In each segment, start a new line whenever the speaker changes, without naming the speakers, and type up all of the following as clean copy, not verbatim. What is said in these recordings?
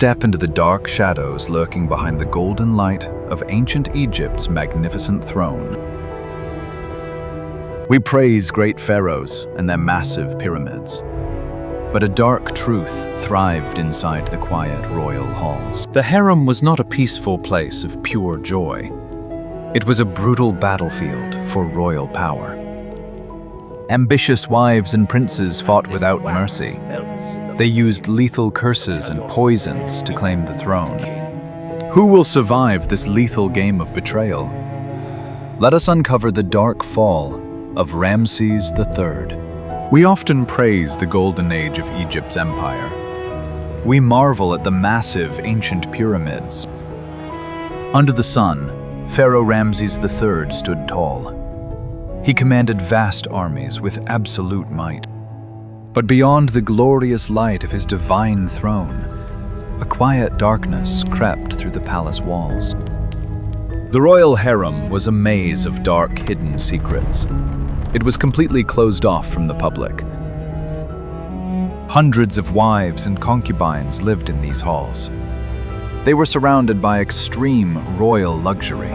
step into the dark shadows lurking behind the golden light of ancient Egypt's magnificent throne. We praise great pharaohs and their massive pyramids, but a dark truth thrived inside the quiet royal halls. The harem was not a peaceful place of pure joy. It was a brutal battlefield for royal power. Ambitious wives and princes fought without mercy. They used lethal curses and poisons to claim the throne. Who will survive this lethal game of betrayal? Let us uncover the dark fall of Ramses III. We often praise the golden age of Egypt's empire. We marvel at the massive ancient pyramids. Under the sun, Pharaoh Ramses III stood tall. He commanded vast armies with absolute might. But beyond the glorious light of his divine throne, a quiet darkness crept through the palace walls. The royal harem was a maze of dark, hidden secrets. It was completely closed off from the public. Hundreds of wives and concubines lived in these halls. They were surrounded by extreme royal luxury.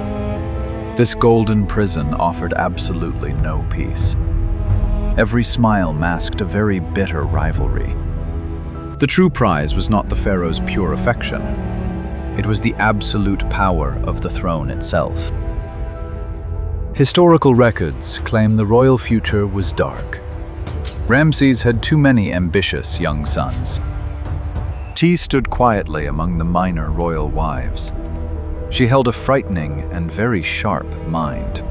This golden prison offered absolutely no peace. Every smile masked a very bitter rivalry. The true prize was not the pharaoh's pure affection. It was the absolute power of the throne itself. Historical records claim the royal future was dark. Ramses had too many ambitious young sons. Tiye stood quietly among the minor royal wives. She held a frightening and very sharp mind.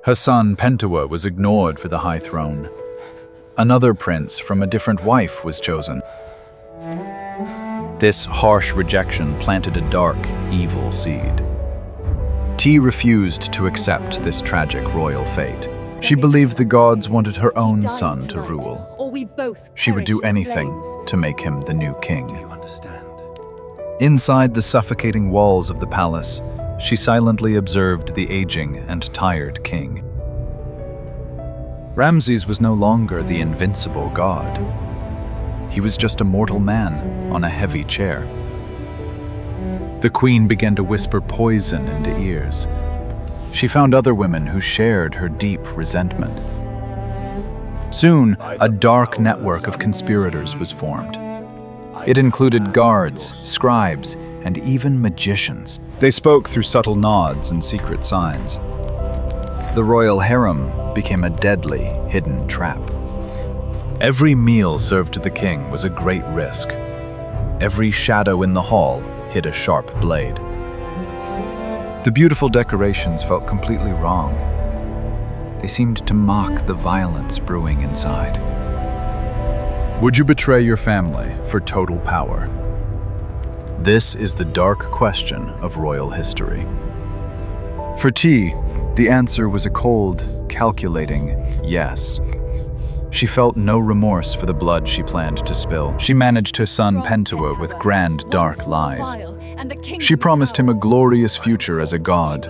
Her son Pentawer was ignored for the high throne. Another prince from a different wife was chosen. This harsh rejection planted a dark, evil seed. Tiye refused to accept this tragic royal fate. She believed the gods wanted her own son to rule. She would do anything to make him the new king. Inside the suffocating walls of the palace, she silently observed the aging and tired king. Ramses was no longer the invincible god. He was just a mortal man on a heavy chair. The queen began to whisper poison into ears. She found other women who shared her deep resentment. Soon, a dark network of conspirators was formed. It included guards, scribes, and even magicians. They spoke through subtle nods and secret signs. The royal harem became a deadly, hidden trap. Every meal served to the king was a great risk. Every shadow in the hall hid a sharp blade. The beautiful decorations felt completely wrong. They seemed to mock the violence brewing inside. Would you betray your family for total power? This is the dark question of royal history. For Tiye, the answer was a cold, calculating yes. She felt no remorse for the blood she planned to spill. She managed her son Pentawer with grand, dark lies. She promised him a glorious future as a god.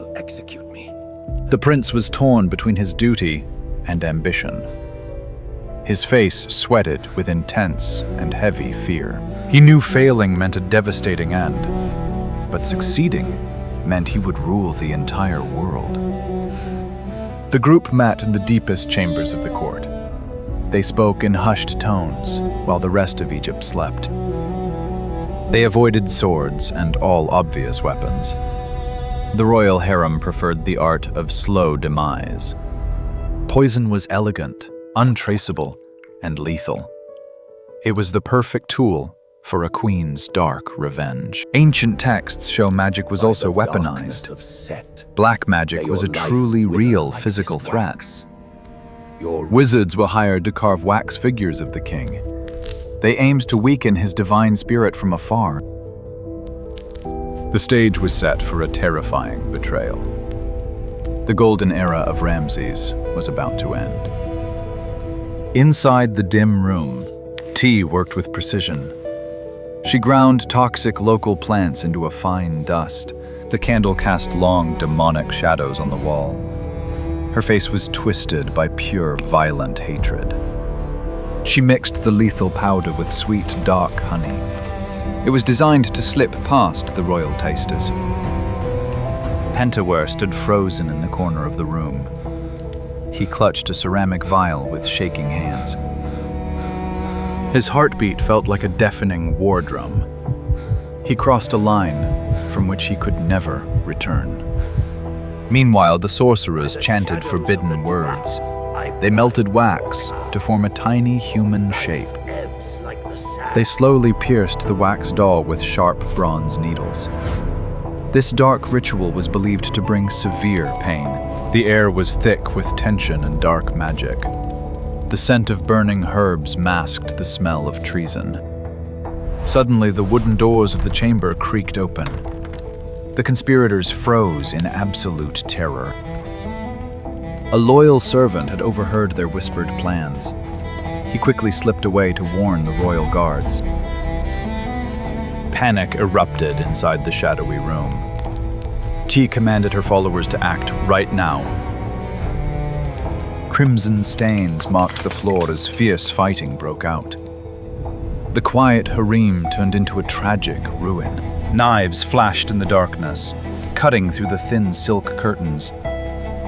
The prince was torn between his duty and ambition. His face sweated with intense and heavy fear. He knew failing meant a devastating end, but succeeding meant he would rule the entire world. The group met in the deepest chambers of the court. They spoke in hushed tones while the rest of Egypt slept. They avoided swords and all obvious weapons. The royal harem preferred the art of slow demise. Poison was elegant, untraceable, and lethal. It was the perfect tool for a queen's dark revenge. Ancient texts show magic was also weaponized. Black magic was a truly real physical threat. Wizards were hired to carve wax figures of the king. They aimed to weaken his divine spirit from afar. The stage was set for a terrifying betrayal. The golden era of Ramses was about to end. Inside the dim room, Tiye worked with precision. She ground toxic local plants into a fine dust. The candle cast long, demonic shadows on the wall. Her face was twisted by pure, violent hatred. She mixed the lethal powder with sweet, dark honey. It was designed to slip past the royal tasters. Pentawer stood frozen in the corner of the room. He clutched a ceramic vial with shaking hands. His heartbeat felt like a deafening war drum. He crossed a line from which he could never return. Meanwhile, the sorcerers chanted forbidden words. They melted wax to form a tiny human shape. They slowly pierced the wax doll with sharp bronze needles. This dark ritual was believed to bring severe pain. The air was thick with tension and dark magic. The scent of burning herbs masked the smell of treason. Suddenly, the wooden doors of the chamber creaked open. The conspirators froze in absolute terror. A loyal servant had overheard their whispered plans. He quickly slipped away to warn the royal guards. Panic erupted inside the shadowy room. Tiye commanded her followers to act right now. Crimson stains marked the floor as fierce fighting broke out. The quiet harem turned into a tragic ruin. Knives flashed in the darkness, cutting through the thin silk curtains.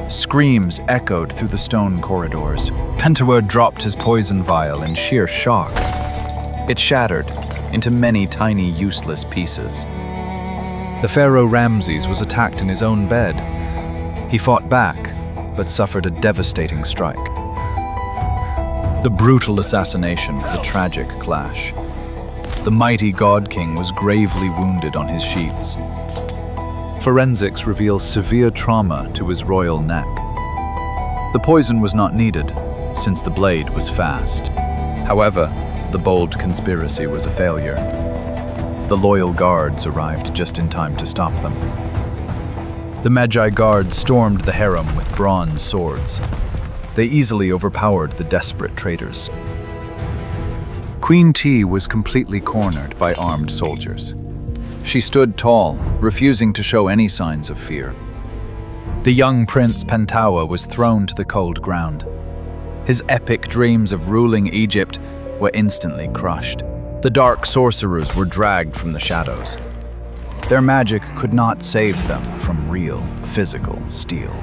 Screams echoed through the stone corridors. Pentawer dropped his poison vial in sheer shock. It shattered into many tiny, useless pieces. The Pharaoh Ramses was attacked in his own bed. He fought back, but suffered a devastating strike. The brutal assassination was a tragic clash. The mighty God King was gravely wounded on his sheets. Forensics reveal severe trauma to his royal neck. The poison was not needed, since the blade was fast. However, the bold conspiracy was a failure. The loyal guards arrived just in time to stop them. The Magi guards stormed the harem with bronze swords. They easily overpowered the desperate traitors. Queen Tiye was completely cornered by armed soldiers. She stood tall, refusing to show any signs of fear. The young prince Pentawer was thrown to the cold ground. His epic dreams of ruling Egypt were instantly crushed. The dark sorcerers were dragged from the shadows. Their magic could not save them from real, physical steel.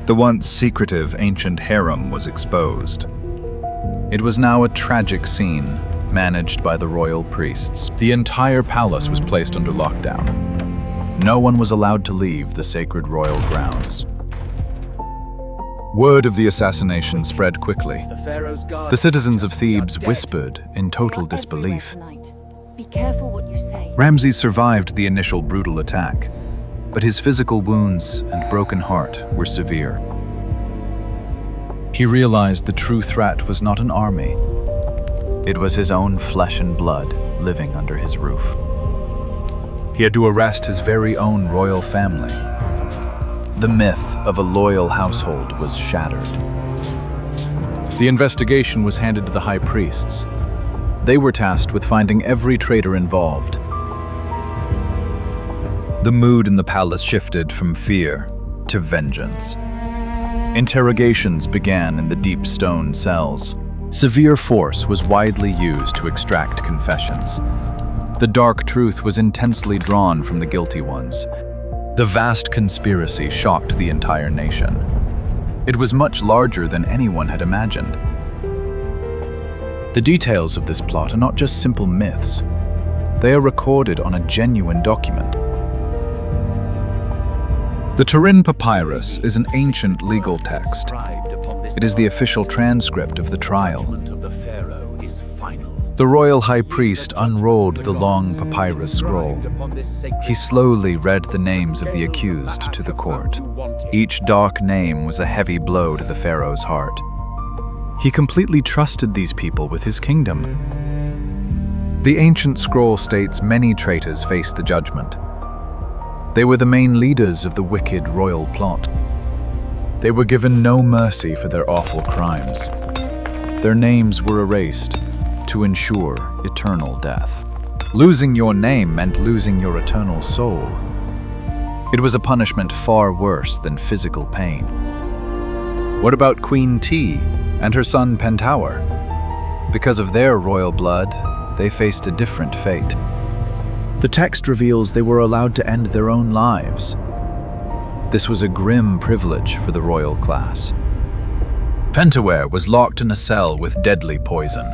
The once secretive ancient harem was exposed. It was now a tragic scene, managed by the royal priests. The entire palace was placed under lockdown. No one was allowed to leave the sacred royal grounds. Word of the assassination spread quickly. The citizens of Thebes whispered in total disbelief.
Be careful what you say.
Ramses survived the initial brutal attack, but his physical wounds and broken heart were severe. He realized the true threat was not an army. It was his own flesh and blood living under his roof. He had to arrest his very own royal family. The myth of a loyal household was shattered. The investigation was handed to the high priests. They were tasked with finding every traitor involved. The mood in the palace shifted from fear to vengeance. Interrogations began in the deep stone cells. Severe force was widely used to extract confessions. The dark truth was intensely drawn from the guilty ones. The vast conspiracy shocked the entire nation. It was much larger than anyone had imagined. The details of this plot are not just simple myths. They are recorded on a genuine document. The Turin Papyrus is an ancient legal text. It is the official transcript of the trial. The royal high priest unrolled the long papyrus scroll. He slowly read the names of the accused to the court. Each dark name was a heavy blow to the pharaoh's heart. He completely trusted these people with his kingdom. The ancient scroll states many traitors faced the judgment. They were the main leaders of the wicked royal plot. They were given no mercy for their awful crimes. Their names were erased to ensure eternal death. Losing your name meant losing your eternal soul. It was a punishment far worse than physical pain. What about Queen Tiye and her son Pentawer? Because of their royal blood, they faced a different fate. The text reveals they were allowed to end their own lives. This was a grim privilege for the royal class. Pentawer was locked in a cell with deadly poison.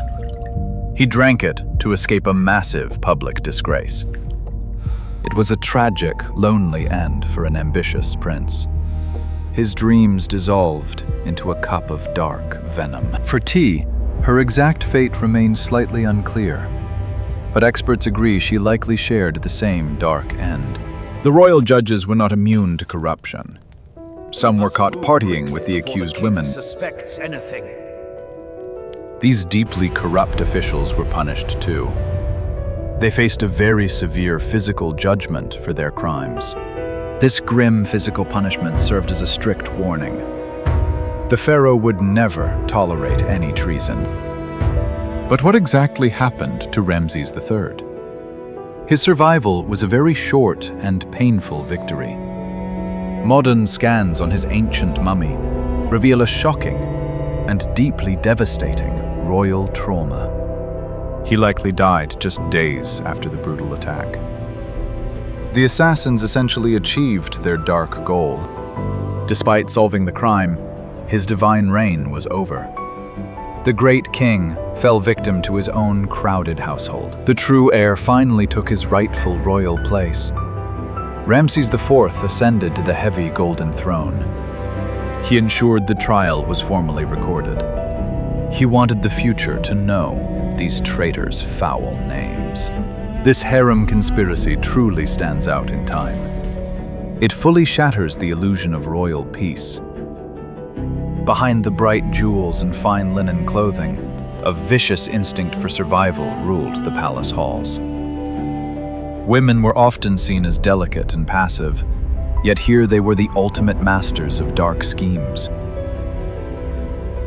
He drank it to escape a massive public disgrace. It was a tragic, lonely end for an ambitious prince. His dreams dissolved into a cup of dark venom. For Tiye, her exact fate remains slightly unclear, but experts agree she likely shared the same dark end. The royal judges were not immune to corruption. Some were caught partying with the accused women.
Suspects anything.
These deeply corrupt officials were punished too. They faced a very severe physical judgment for their crimes. This grim physical punishment served as a strict warning. The pharaoh would never tolerate any treason. But what exactly happened to Ramses III? His survival was a very short and painful victory. Modern scans on his ancient mummy reveal a shocking and deeply devastating royal trauma. He likely died just days after the brutal attack. The assassins essentially achieved their dark goal. Despite solving the crime, his divine reign was over. The great king fell victim to his own crowded household. The true heir finally took his rightful royal place. Ramses IV ascended to the heavy golden throne. He ensured the trial was formally recorded. He wanted the future to know these traitors' foul names. This harem conspiracy truly stands out in time. It fully shatters the illusion of royal peace. Behind the bright jewels and fine linen clothing, a vicious instinct for survival ruled the palace halls. Women were often seen as delicate and passive, yet here they were the ultimate masters of dark schemes.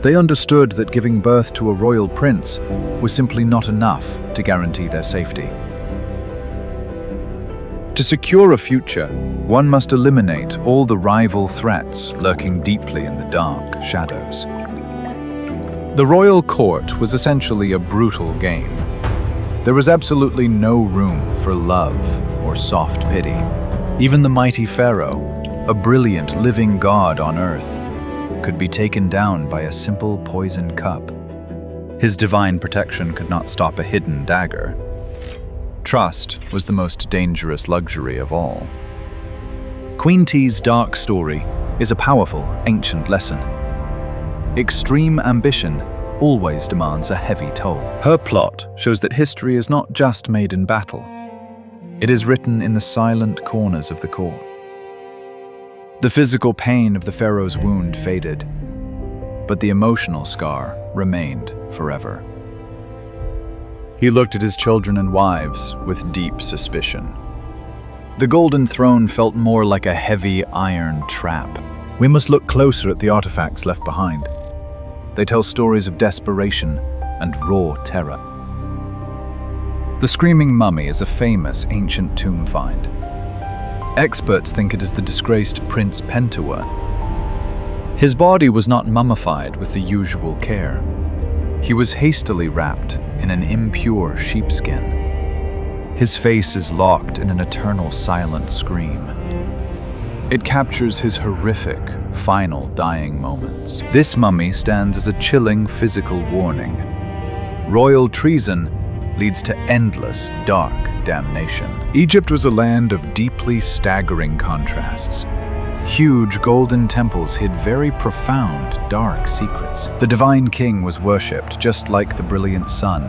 They understood that giving birth to a royal prince was simply not enough to guarantee their safety. To secure a future, one must eliminate all the rival threats lurking deeply in the dark shadows. The royal court was essentially a brutal game. There was absolutely no room for love or soft pity. Even the mighty pharaoh, a brilliant living god on earth, could be taken down by a simple poison cup. His divine protection could not stop a hidden dagger. Trust was the most dangerous luxury of all. Queen Tiye's dark story is a powerful, ancient lesson. Extreme ambition always demands a heavy toll. Her plot shows that history is not just made in battle. It is written in the silent corners of the court. The physical pain of the pharaoh's wound faded, but the emotional scar remained forever. He looked at his children and wives with deep suspicion. The golden throne felt more like a heavy iron trap. We must look closer at the artifacts left behind. They tell stories of desperation and raw terror. The Screaming Mummy is a famous ancient tomb find. Experts think it is the disgraced Prince Pentawer. His body was not mummified with the usual care. He was hastily wrapped in an impure sheepskin. His face is locked in an eternal silent scream. It captures his horrific, final dying moments. This mummy stands as a chilling physical warning. Royal treason leads to endless, dark damnation. Egypt was a land of deeply staggering contrasts. Huge golden temples hid very profound, dark secrets. The divine king was worshipped just like the brilliant sun,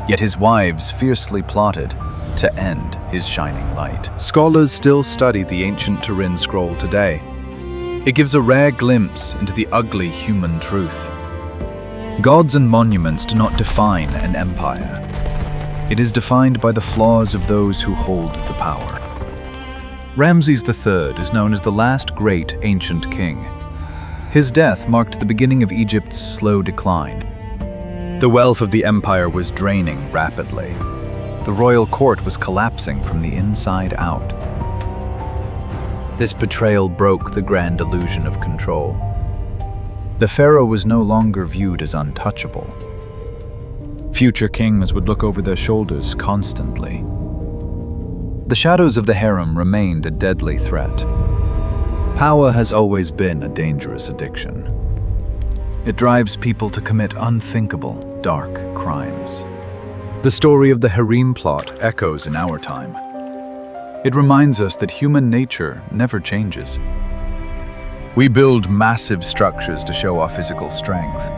yet his wives fiercely plotted to end his shining light. Scholars still study the ancient Turin scroll today. It gives a rare glimpse into the ugly human truth. Gods and monuments do not define an empire. It is defined by the flaws of those who hold the power. Ramses III is known as the last great ancient king. His death marked the beginning of Egypt's slow decline. The wealth of the empire was draining rapidly. The royal court was collapsing from the inside out. This betrayal broke the grand illusion of control. The pharaoh was no longer viewed as untouchable. Future kings would look over their shoulders constantly. the shadows of the harem remained a deadly threat. Power has always been a dangerous addiction. It drives people to commit unthinkable, dark crimes. The story of the Harem plot echoes in our time. It reminds us that human nature never changes. We build massive structures to show our physical strength,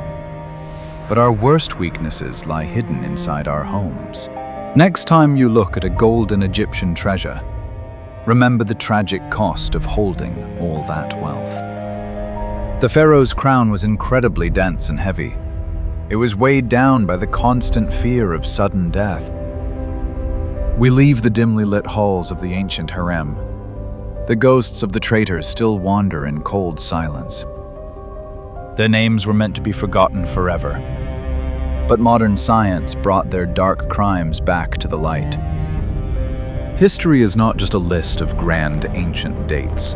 but our worst weaknesses lie hidden inside our homes. Next time you look at a golden Egyptian treasure, remember the tragic cost of holding all that wealth. The pharaoh's crown was incredibly dense and heavy. It was weighed down by the constant fear of sudden death. We leave the dimly lit halls of the ancient harem. The ghosts of the traitors still wander in cold silence. Their names were meant to be forgotten forever, but modern science brought their dark crimes back to the light. History is not just a list of grand ancient dates.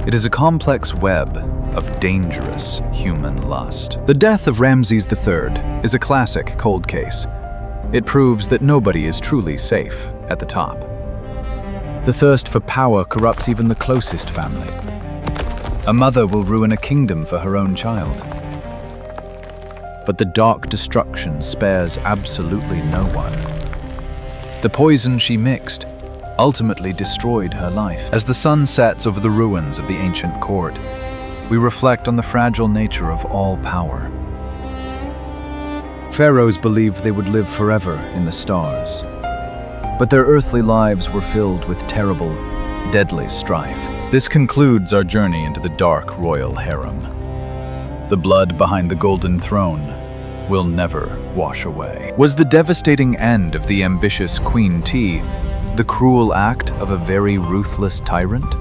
It is a complex web of dangerous human lust. The death of Ramses III is a classic cold case. It proves that nobody is truly safe at the top. The thirst for power corrupts even the closest family. A mother will ruin a kingdom for her own child. But the dark destruction spares absolutely no one. The poison she mixed ultimately destroyed her life. As the sun sets over the ruins of the ancient court, we reflect on the fragile nature of all power. Pharaohs believed they would live forever in the stars, but their earthly lives were filled with terrible, deadly strife. This concludes our journey into the dark royal harem. The blood behind the golden throne will never wash away. Was the devastating end of the ambitious Queen Tiye the cruel act of a very ruthless tyrant?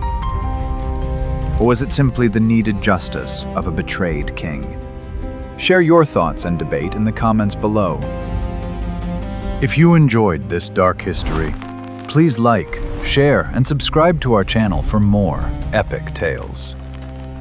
Or was it simply the needed justice of a betrayed king? Share your thoughts and debate in the comments below. If you enjoyed this dark history, please like, share, and subscribe to our channel for more epic tales.